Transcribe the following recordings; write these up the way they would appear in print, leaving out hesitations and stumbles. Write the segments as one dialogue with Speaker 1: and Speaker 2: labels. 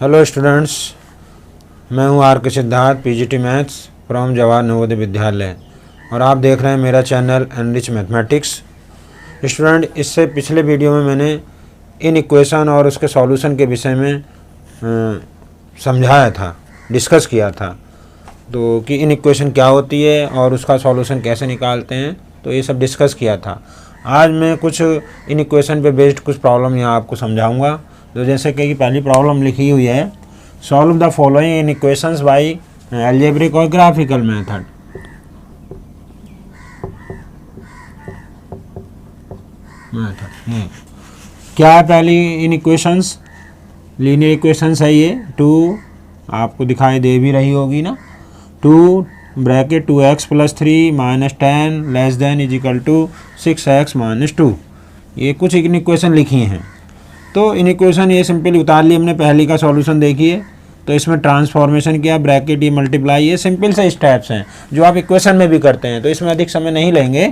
Speaker 1: Hello students, मैं हूं are के Siddharth, PGT maths from Jawahar Navodaya Vidyalaya और आप देख रहे हैं मेरा चैनल एनरिच मैथमेटिक्स। स्टूडेंट, इससे पिछले वीडियो में मैंने इन इक्वेशन और उसके सॉल्यूशन के विषय में समझाया था, डिस्कस किया था, तो कि इन इक्वेशन क्या होती है और उसका सॉल्यूशन कैसे निकालते हैं, तो ये सब डिस्कस किया था। आज मैं कुछ इन इक्वेशन पे बेस्ड कुछ प्रॉब्लम यहाँ आपको समझाऊंगा। तो जैसे कि पहली प्रॉब्लम लिखी हुई है, solve the following in equations bye algebraic और ग्राफिकल मेथड। क्या है पहली इन इक्वेशंस? लीनियर इक्वेशंस है ये। 2 आपको दिखाई दे भी रही होगी ना, 2 bracket 2x + 3 - 10 less than is equal to 6x - 2। ये कुछ इन इक्वेशन लिखी हैं। तो इन इक्वेशन ये सिंपली उतार ली हमने। पहली का सॉल्यूशन देखिए, तो इसमें ट्रांसफॉर्मेशन किया, ब्रैकेट ये मल्टीप्लाई, ये सिंपल से स्टेप्स हैं जो आप इक्वेशन में भी करते हैं, तो इसमें अधिक समय नहीं लेंगे।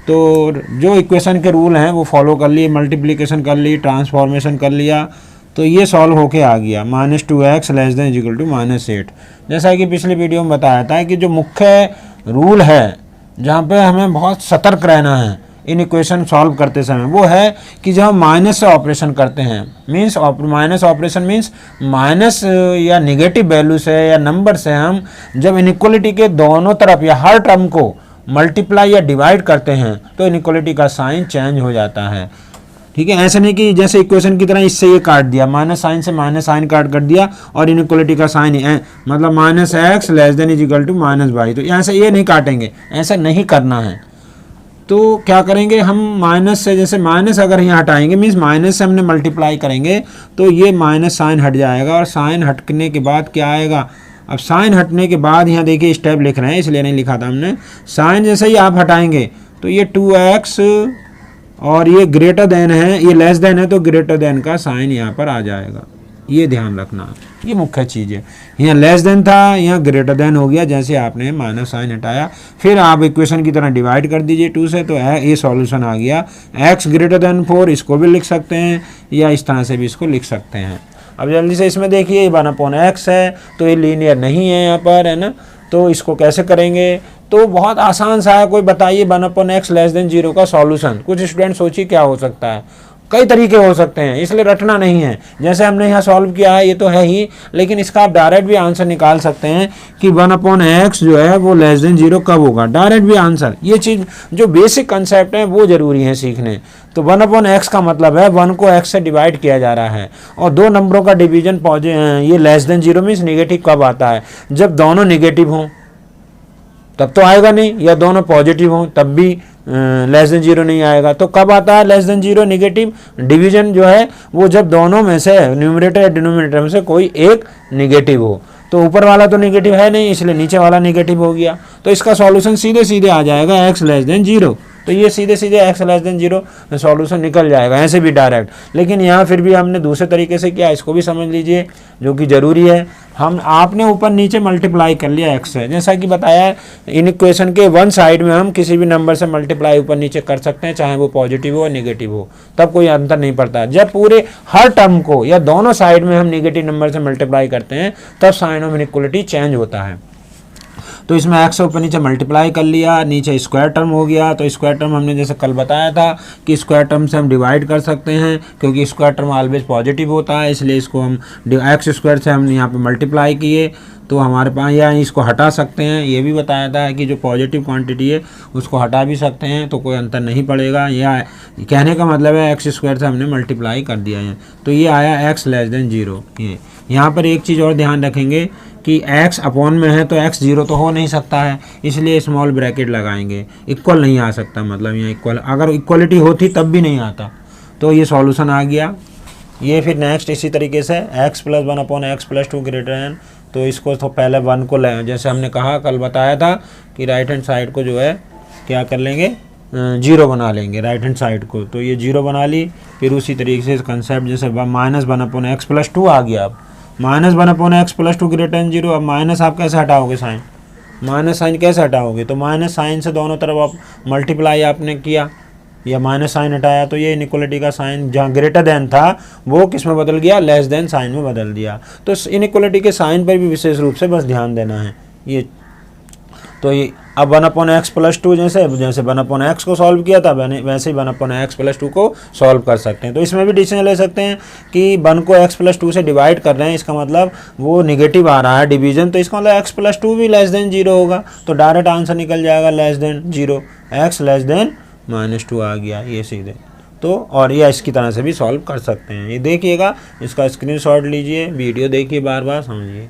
Speaker 1: तो जो इक्वेशन के रूल हैं वो फॉलो कर लिए, मल्टीप्लिकेशन कर ली, ट्रांसफॉर्मेशन कर लिया, तो ये सॉल्व होके आ गया -2x less than equal to -8। जैसा कि पिछली वीडियो में बताया था कि जो मुख्य रूल है जहाँ पे हमें बहुत सतर्क रहना है इन इक्वेशन सॉल्व करते समय, वो है कि जब हम माइनस से ऑपरेशन करते हैं, means minus operation means minus या निगेटिव वैल्यू से या नंबर से हम जब इनइक्वालिटी के दोनों तरफ या हर टर्म को मल्टीप्लाई या डिवाइड करते हैं तो इनइक्वालिटी का साइन चेंज हो जाता है। ठीक है, ऐसा नहीं कि जैसे इक्वेशन की तरह इससे ये काट दिया, माइनस साइन से माइनस साइन काट कर दिया और इनइक्वालिटी का साइन मतलब -x less than is equal to -y, तो यहाँ से ये नहीं काटेंगे, ऐसा नहीं करना है। तो क्या करेंगे हम, माइनस से, जैसे माइनस अगर यहाँ हटाएंगे मीन्स माइनस से हमने मल्टीप्लाई करेंगे तो ये माइनस साइन हट जाएगा और साइन हटने के बाद क्या आएगा? अब साइन हटने के बाद यहाँ देखिए स्टेप लिख रहे हैं, इसलिए नहीं लिखा था हमने। साइन जैसे ही आप हटाएंगे तो ये 2x और ये ग्रेटर देन है, ये लेस देन है, तो ग्रेटर देन का साइन यहाँ पर आ जाएगा। ये ध्यान रखना, ये मुख्य चीज़ है। यहाँ लेस देन था, यहाँ ग्रेटर देन हो गया, जैसे आपने माइनस साइन हटाया, फिर आप इक्वेशन की तरह डिवाइड कर दीजिए 2 से, तो ये सॉल्यूशन आ गया। x > 4 इसको भी लिख सकते हैं या इस तरह से भी इसको लिख सकते हैं। अब जल्दी से इसमें देखिए 1/x है, तो ये लीनियर नहीं है यहाँ पर, है ना, तो इसको कैसे करेंगे? तो बहुत आसान सा है। कोई बताइए 1/x लेस देन 0 का सॉल्यूशन। कुछ स्टूडेंट सोचिए क्या हो सकता है? कई तरीके हो सकते हैं, इसलिए रटना नहीं है। जैसे हमने यहाँ सॉल्व किया है ये तो है ही, लेकिन इसका आप डायरेक्ट भी आंसर निकाल सकते हैं कि 1/x जो है वो लेस देन 0 कब होगा, डायरेक्ट भी आंसर। ये चीज़ जो बेसिक कंसेप्ट है वो जरूरी है सीखने। तो 1/x का मतलब है 1 को x से डिवाइड किया जा रहा है और दो नंबरों का डिवीजन ये लेस देन 0 मीन्स निगेटिव कब आता है? जब दोनों निगेटिव हों तब तो आएगा नहीं, या दोनों पॉजिटिव हों तब भी लेस देन 0 नहीं आएगा। तो कब आता है लेस देन 0 निगेटिव? डिवीजन जो है वो जब दोनों में से, न्यूमरेटर या डिनोमिनेटर में से कोई एक निगेटिव हो। तो ऊपर वाला तो निगेटिव है नहीं, इसलिए नीचे वाला निगेटिव हो गया। तो इसका सॉल्यूशन सीधे सीधे आ जाएगा x लेस देन 0। तो ये सीधे सीधे x लेस देन 0 सॉल्यूशन निकल जाएगा, ऐसे भी डायरेक्ट। लेकिन यहाँ फिर भी हमने दूसरे तरीके से किया, इसको भी समझ लीजिए, जो कि ज़रूरी है। आपने ऊपर नीचे मल्टीप्लाई कर लिया x से, जैसा कि बताया इन इक्वेशन के वन साइड में हम किसी भी नंबर से मल्टीप्लाई ऊपर नीचे कर सकते हैं, चाहे वो पॉजिटिव हो या निगेटिव हो, तब कोई अंतर नहीं पड़ता। जब पूरे हर टर्म को या दोनों साइड में हम निगेटिव नंबर से मल्टीप्लाई करते हैं तब साइन ऑफ इनइक्वालिटी चेंज होता है। तो इसमें x ऊपर नीचे मल्टीप्लाई कर लिया, नीचे स्क्वायर टर्म हो गया। तो स्क्वायर टर्म हमने जैसे कल बताया था कि स्क्वायर टर्म से हम डिवाइड कर सकते हैं, क्योंकि स्क्वायर टर्म ऑलवेज पॉजिटिव होता है, इसलिए इसको हम x² से हमने यहाँ पे मल्टीप्लाई किए तो हमारे पास, या इसको हटा सकते हैं। ये भी बताया था कि जो पॉजिटिव क्वांटिटी है उसको हटा भी सकते हैं, तो कोई अंतर नहीं पड़ेगा। या कहने का मतलब है x² से हमने मल्टीप्लाई कर दिया है, तो ये आया x लेस देन 0। ये यहाँ पर एक चीज़ और ध्यान रखेंगे कि x अपॉन में है तो x 0 तो हो नहीं सकता है, इसलिए स्मॉल ब्रैकेट लगाएंगे। इक्वल नहीं आ सकता, मतलब यहाँ इक्वल, अगर इक्वलिटी होती तब भी नहीं आता। तो ये सॉल्यूशन आ गया। ये फिर नेक्स्ट इसी तरीके से x + 1/x + 2 ग्रेटर, तो इसको तो पहले 1 को ले, जैसे हमने कहा कल बताया था कि राइट हैंड साइड को जो है क्या कर लेंगे, 0 बना लेंगे राइट हैंड साइड को। तो ये 0 बना ली। फिर उसी तरीके से कंसेप्ट जैसे -1/x + 2 आ गया। अब -1/x + 2 ग्रेटर 0। अब माइनस आप कैसे हटाओगे साइन? माइनस साइन कैसे हटाओगे? तो माइनस साइन से दोनों तरफ आप मल्टीप्लाई आपने किया, या माइनस साइन हटाया तो ये इनइक्वालिटी का साइन जहाँ ग्रेटर देन था वो किस में बदल गया, लेस देन साइन में बदल दिया। तो इनइक्वालिटी के साइन पर भी विशेष रूप से बस ध्यान देना है ये। तो ये अब 1/x+2 जैसे 1/x को सॉल्व किया था वैसे ही 1/x+2 को सॉल्व कर सकते हैं। तो इसमें भी डिसीजन ले सकते हैं कि 1 को x+2 से डिवाइड कर रहे हैं, इसका मतलब वो निगेटिव आ रहा है डिवीजन, तो इसका मतलब x+2 भी लेस देन 0 होगा, तो डायरेक्ट आंसर निकल जाएगा less than 0, x less then -2 आ गया ये सीधे। तो और ये इसकी तरह से भी सॉल्व कर सकते हैं। ये देखिएगा, इसका स्क्रीनशॉट लीजिए, वीडियो देखिए, बार बार समझिए।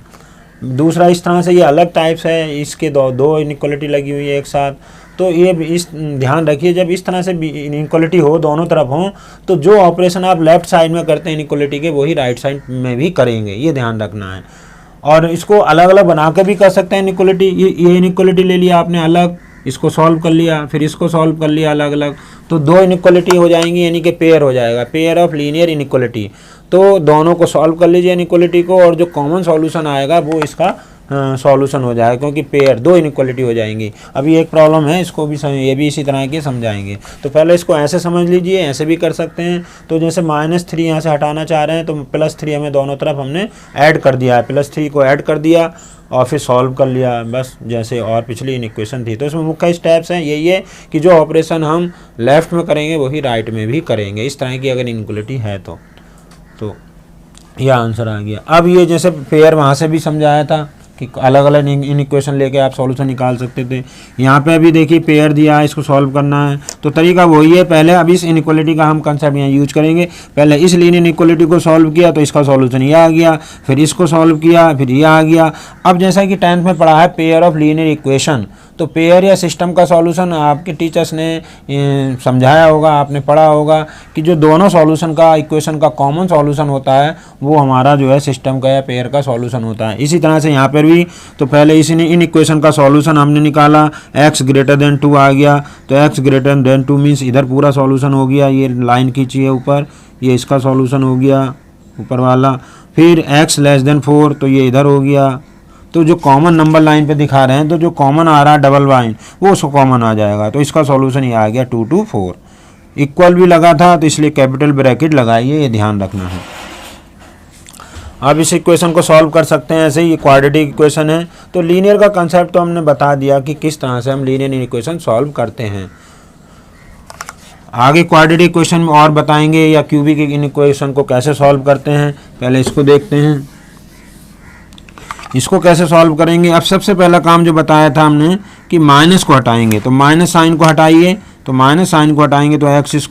Speaker 1: दूसरा इस तरह से ये अलग टाइप्स है, इसके दो इनइक्वालिटी लगी हुई है एक साथ। तो ये इस ध्यान रखिए, जब इस तरह से इनइक्वालिटी हो दोनों तरफ हो तो जो ऑपरेशन आप लेफ्ट साइड में करते हैं इनइक्वालिटी के वही राइट साइड में भी करेंगे, ये ध्यान रखना है। और इसको अलग अलग बना के भी कर सकते हैं इनइक्वालिटी। ये इनइक्वालिटी ले लिया आपने अलग, इसको सॉल्व कर लिया, फिर इसको सॉल्व कर लिया अलग अलग, तो दो इनइक्वालिटी हो जाएंगी, यानी कि पेयर हो जाएगा, पेयर ऑफ लीनियर इनइक्वालिटी। तो दोनों को सॉल्व कर लीजिए इनइक्वालिटी को, और जो कॉमन सॉल्यूशन आएगा वो इसका सॉल्यूशन हो जाएगा, क्योंकि पेयर दो इनइक्वालिटी हो जाएंगी। अभी एक प्रॉब्लम है, इसको भी ये भी इसी तरह के समझाएंगे। तो पहले इसको ऐसे समझ लीजिए, ऐसे भी कर सकते हैं। तो जैसे -3 यहाँ से हटाना चाह रहे हैं तो +3 हमें दोनों तरफ हमने ऐड कर दिया है, +3 को ऐड कर दिया और फिर सॉल्व कर लिया, बस जैसे और पिछली इक्वेशन थी। तो इसमें मुख्य स्टेप्स हैं यही है कि जो ऑपरेशन हम लेफ्ट में करेंगे वही राइट में भी करेंगे, इस तरह की अगर इनइक्वालिटी है तो यह आंसर आ गया। अब ये जैसे पेयर वहाँ से भी समझाया था कि अलग अलग इनइक्वेशन लेके आप सॉल्यूशन निकाल सकते थे। यहाँ पे अभी देखिए पेयर दिया है, इसको सॉल्व करना है, तो तरीका वही है। पहले अब इस इनइक्वालिटी का हम कंसेप्ट यहाँ यूज करेंगे। पहले इस लीनियर इनइक्वालिटी को सॉल्व किया तो इसका सॉल्यूशन ये आ गया, फिर इसको सॉल्व किया, फिर ये आ गया। अब जैसा कि 10th में पढ़ा है पेयर ऑफ लीनियर इक्वेशन, तो पेयर या सिस्टम का सॉल्यूशन आपके टीचर्स ने समझाया होगा, आपने पढ़ा होगा कि जो दोनों सॉल्यूशन का इक्वेशन का कॉमन सॉल्यूशन होता है वो हमारा जो है सिस्टम का या पेयर का सॉल्यूशन होता है। इसी तरह से यहाँ पर भी तो पहले इन इक्वेशन का सॉल्यूशन हमने निकाला, x > 2 आ गया, तो x > 2 मीन्स इधर पूरा सॉल्यूशन हो गया, ये लाइन खींची है ऊपर, ये इसका सॉल्यूशन हो गया ऊपर वाला। फिर x < 4 तो ये इधर हो गया। तो जो कॉमन नंबर लाइन पे दिखा रहे हैं तो जो कॉमन आ रहा है डबल लाइन वो उसको कॉमन आ जाएगा, तो इसका सॉल्यूशन ये आ गया 2 to 4। इक्वल भी लगा था तो इसलिए कैपिटल ब्रैकेट लगाइए, ये ध्यान रखना है। अब इस इक्वेशन को सॉल्व कर सकते हैं ऐसे ही, क्वाड्रेटिक इक्वेशन है। तो लीनियर का कंसेप्ट तो हमने बता दिया कि किस तरह से हम लीनियर इक्वेशन सॉल्व करते हैं। आगे क्वाड्रेटिक इक्वेशन में और बताएंगे या क्यूबिक इक्वेशन को कैसे सॉल्व करते हैं। पहले इसको देखते हैं, इसको कैसे सॉल्व करेंगे। अब सबसे पहला काम जो बताया था हमने कि माइनस को हटाएंगे, तो माइनस साइन को हटाइए, तो माइनस साइन को हटाएंगे तो x²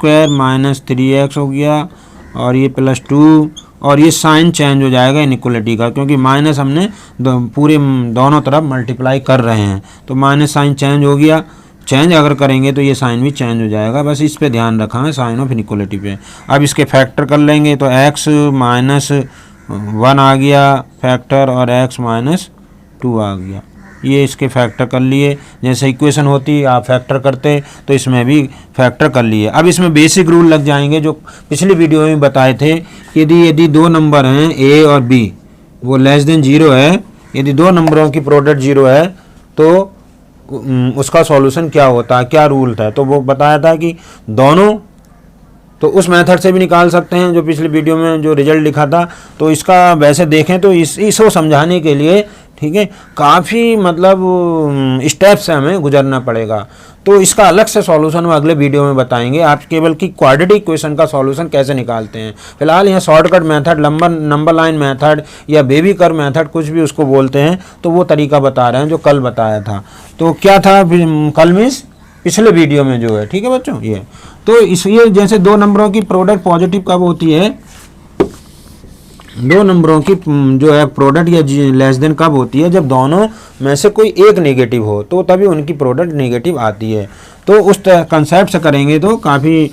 Speaker 1: - 3x हो गया, और ये +2, और ये साइन चेंज हो जाएगा इनइक्वालिटी का, क्योंकि माइनस हमने पूरे दोनों तरफ मल्टीप्लाई कर रहे हैं, तो माइनस साइन चेंज हो गया। चेंज अगर करेंगे तो ये साइन भी चेंज हो जाएगा, बस इस पे ध्यान रखा है साइन ऑफ इनइक्वालिटी पे। अब इसके फैक्टर कर लेंगे तो x - 1 आ गया फैक्टर, और x - 2 आ गया, ये इसके फैक्टर कर लिए। जैसे इक्वेशन होती आप फैक्टर करते तो इसमें भी फैक्टर कर लिए। अब इसमें बेसिक रूल लग जाएंगे जो पिछली वीडियो में बताए थे कि यदि दो नंबर हैं a और b वो <0 है, यदि दो नंबरों की प्रोडक्ट 0 है तो उसका सॉल्यूशन क्या होता है, क्या रूल था। तो वो बताया था कि दोनों, तो उस मेथड से भी निकाल सकते हैं जो पिछली वीडियो में जो रिजल्ट लिखा था। तो इसका वैसे देखें तो इसको समझाने के लिए ठीक है काफ़ी मतलब स्टेप्स से हमें गुजरना पड़ेगा। तो इसका अलग से सॉल्यूशन हम अगले वीडियो में बताएंगे, आप केवल कि क्वाड्रेटिक इक्वेशन का सॉल्यूशन कैसे निकालते हैं। फिलहाल यहाँ shortcut method, number line method या बेबी कर्व मेथड कुछ भी उसको बोलते हैं, तो वो तरीका बता रहे हैं जो कल बताया था। तो क्या था कल मीन्स पिछले वीडियो में जो है, ठीक है बच्चों ये। तो इसलिए जैसे दो नंबरों की प्रोडक्ट पॉजिटिव कब होती है, दो नंबरों की जो है प्रोडक्ट या लेस देन कब होती है, जब दोनों में से कोई एक नेगेटिव हो, तो तभी उनकी प्रोडक्ट नेगेटिव आती है। तो उस कंसेप्ट से करेंगे तो काफ़ी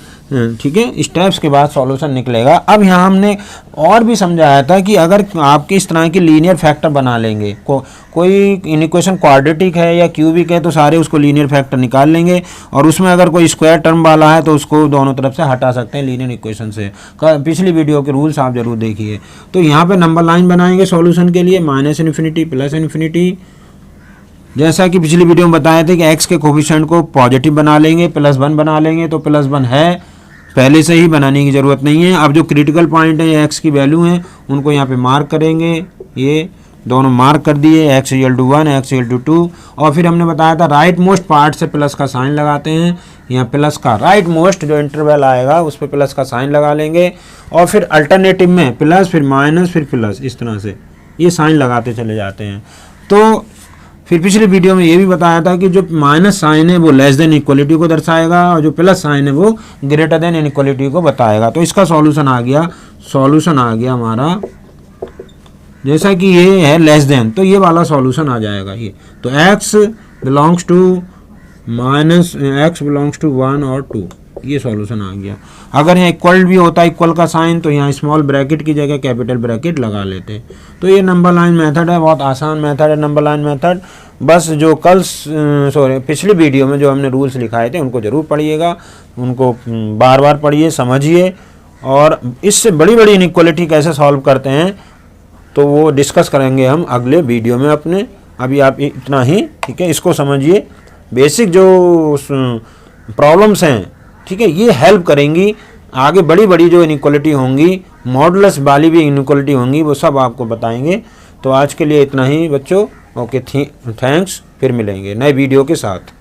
Speaker 1: ठीक है स्टेप्स के बाद सॉल्यूशन निकलेगा। अब यहाँ हमने और भी समझाया था कि अगर आपके इस तरह की लीनियर फैक्टर बना लेंगे, कोई इक्वेशन क्वाड्रेटिक है या क्यूबिक है तो सारे उसको लीनियर फैक्टर निकाल लेंगे, और उसमें अगर कोई स्क्वायर टर्म वाला है तो उसको दोनों तरफ से हटा सकते हैं लीनियर इक्वेशन से। पिछली वीडियो के रूल्स आप जरूर देखिए। तो यहाँ पे नंबर लाइन बनाएंगे सॉल्यूशन के लिए, -∞, +∞, जैसा कि पिछली वीडियो में बताए थे कि x के कोफिशिएंट को पॉजिटिव बना लेंगे, +1 बना लेंगे, तो +1 है, पहले से ही बनाने की ज़रूरत नहीं है। अब जो क्रिटिकल पॉइंट है x की वैल्यू हैं उनको यहाँ पे मार्क करेंगे, ये दोनों मार्क कर दिए, x = 1, x = 2। और फिर हमने बताया था राइट मोस्ट पार्ट से प्लस का साइन लगाते हैं, यहाँ प्लस का राइट मोस्ट जो इंटरवल आएगा उस पर प्लस का साइन लगा लेंगे, और फिर अल्टरनेटिव में प्लस फिर माइनस फिर प्लस, इस तरह से ये साइन लगाते चले जाते हैं। तो फिर पिछले वीडियो में ये भी बताया था कि जो माइनस साइन है वो लेस देन इक्वलिटी को दर्शाएगा और जो प्लस साइन है वो ग्रेटर देन इनइक्वलिटी को बताएगा। तो इसका सॉल्यूशन आ गया हमारा, जैसा कि ये है लेस देन, तो ये वाला सॉल्यूशन आ जाएगा ये। तो x बिलोंग्स टू 1 और 2, ये सॉल्यूशन आ गया। अगर यहाँ इक्वल भी होता इक्वल का साइन तो यहाँ स्मॉल ब्रैकेट की जगह कैपिटल ब्रैकेट लगा लेते। तो ये नंबर लाइन मेथड है, बहुत आसान मेथड है नंबर लाइन मेथड। बस जो पिछली वीडियो में जो हमने रूल्स लिखाए थे उनको ज़रूर पढ़िएगा, उनको बार बार पढ़िए, समझिए, और इससे बड़ी बड़ी इनइक्वलिटी कैसे सॉल्व करते हैं तो वो डिस्कस करेंगे हम अगले वीडियो में अपने। अभी आप इतना ही, ठीक है, इसको समझिए। बेसिक जो प्रॉब्लम्स हैं, ठीक है, ये हेल्प करेंगी। आगे बड़ी बड़ी जो इनइक्वलिटी होंगी, मॉडुलस वाली भी इनइक्वलिटी होंगी, वो सब आपको बताएंगे। तो आज के लिए इतना ही बच्चों, ओके, थैंक्स, फिर मिलेंगे नए वीडियो के साथ।